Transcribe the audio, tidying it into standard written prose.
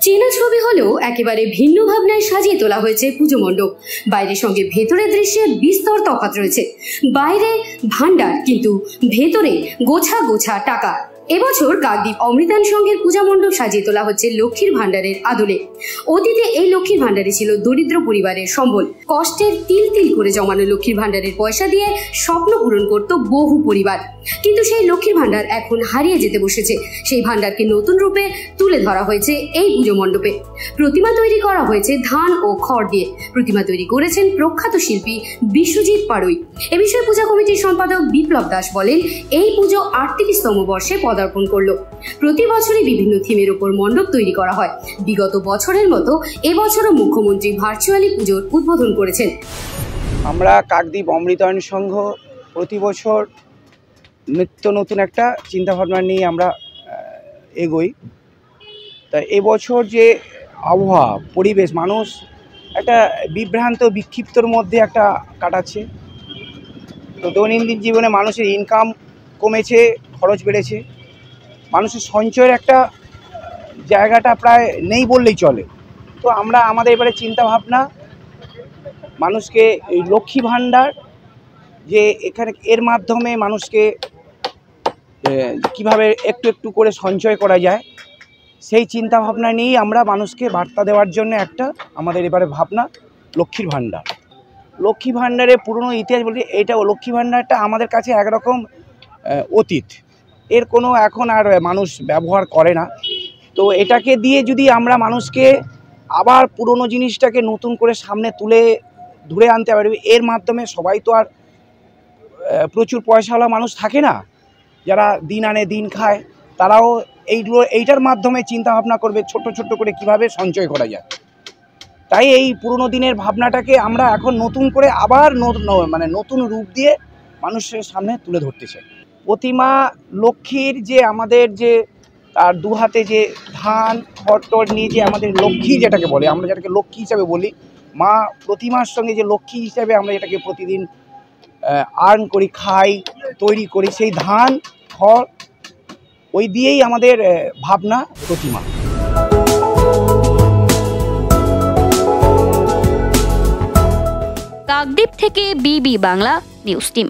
চেনা ছবি হলেও একেবারে ভিন্ন ভাবনায় সাজিয়ে তোলা হয়েছে পুজো মণ্ডপ। বাইরের সঙ্গে ভেতরের দৃশ্যে বিস্তর তফাৎ রয়েছে। বাইরে ভান্ডার, কিন্তু ভেতরে গোছা গোছা টাকা। এবছর কাকদ্বীপ অমৃতায়ন সংঘের পূজা মণ্ডপ সাজিয়ে তোলা হচ্ছে লক্ষ্মীর ভান্ডারের আদলে। অতীতে এই লক্ষ্মীর ভান্ডারে ছিল দরিদ্র পরিবারের সম্বল। কষ্টের তিল তিল করে জমানো লক্ষ্মীর ভান্ডারের পয়সা দিয়ে স্বপ্ন পূরণ করত বহু পরিবার। কিন্তু সেই লক্ষ্মীর ভান্ডার এখন হারিয়ে যেতে বসেছে। সেই ভান্ডারকে নতুন রূপে তুলে ধরা হয়েছে এই পুজো মণ্ডপে। প্রতিমা তৈরি করা হয়েছে ধান ও খড় দিয়ে। প্রতিমা তৈরি করেছেন প্রখ্যাত শিল্পী বিশ্বজিৎ পাড়ুই। এ বিষয়ে পূজা কমিটির সম্পাদক বিপ্লব দাস বলেন, এই পুজো 38তম বর্ষে পদার্পণ করলো। প্রতি বছরই বিভিন্ন থিমের উপর মণ্ডপ তৈরি করা হয়। বিগত বছরের মতো এবছরও মুখ্যমন্ত্রী ভার্চুয়ালি পুজোর উদ্বোধন করেছেন। আমরা কাকদ্বীপ অমৃতায়ন সংঘ প্রতি বছর নিত্য নতুন একটা চিন্তাভাবনা নিয়ে আমরা এগোই। তা এবছর যে আবহাওয়া পরিবেশ, মানুষ একটা বিভ্রান্ত বিক্ষিপ্তর মধ্যে একটা কাটাচ্ছে। তো দৈনন্দিন জীবনে মানুষের ইনকাম কমেছে, খরচ বেড়েছে, মানুষের সঞ্চয়ের একটা জায়গাটা প্রায় নেই বললেই চলে। তো আমরা আমাদের এবারে চিন্তাভাবনা মানুষকে এই লক্ষ্মী ভাণ্ডার, যে এখানে এর মাধ্যমে মানুষকে কিভাবে একটু একটু করে সঞ্চয় করা যায়, সেই চিন্তাভাবনা নিয়েই আমরা মানুষকে বার্তা দেওয়ার জন্য একটা আমাদের এবারে ভাবনা লক্ষ্মীর ভাণ্ডার। লক্ষ্মী ভাণ্ডারের পুরনো ইতিহাস বলতে, এটা লক্ষ্মী ভাণ্ডারটা আমাদের কাছে একরকম অতীত, এর কোনো এখন আর মানুষ ব্যবহার করে না। তো এটাকে দিয়ে যদি আমরা মানুষকে আবার পুরনো জিনিসটাকে নতুন করে সামনে ধরে আনতে পারি, এর মাধ্যমে সবাই তো আর প্রচুর পয়সাওয়ালা মানুষ থাকে না, যারা দিন আনে দিন খায়, তারাও এইটার মাধ্যমে চিন্তা ভাবনা করবে ছোট ছোট করে কিভাবে সঞ্চয় করা যায়। তাই এই পুরনো দিনের ভাবনাটাকে আমরা এখন নতুন করে আবার নতুন রূপ দিয়ে মানুষের সামনে তুলে ধরতে চাই। প্রতিমা লক্ষ্মীর যে আমাদের যে তার দু হাতে যে ধান খড় নিয়ে যে আমাদের লক্ষ্মী যেটাকে বলে, আমরা যেটাকে লক্ষ্মী হিসাবে বলি, মা প্রতিমার সঙ্গে যে লক্ষ্মী হিসাবে আমরা এটাকে প্রতিদিন আর্ন করি, খাই, তৈরি করি, সেই ধান খড় ওই দিয়েই আমাদের ভাবনা প্রতিমা। কাকদ্বীপ থেকে বিবি বাংলা নিউজ টিম।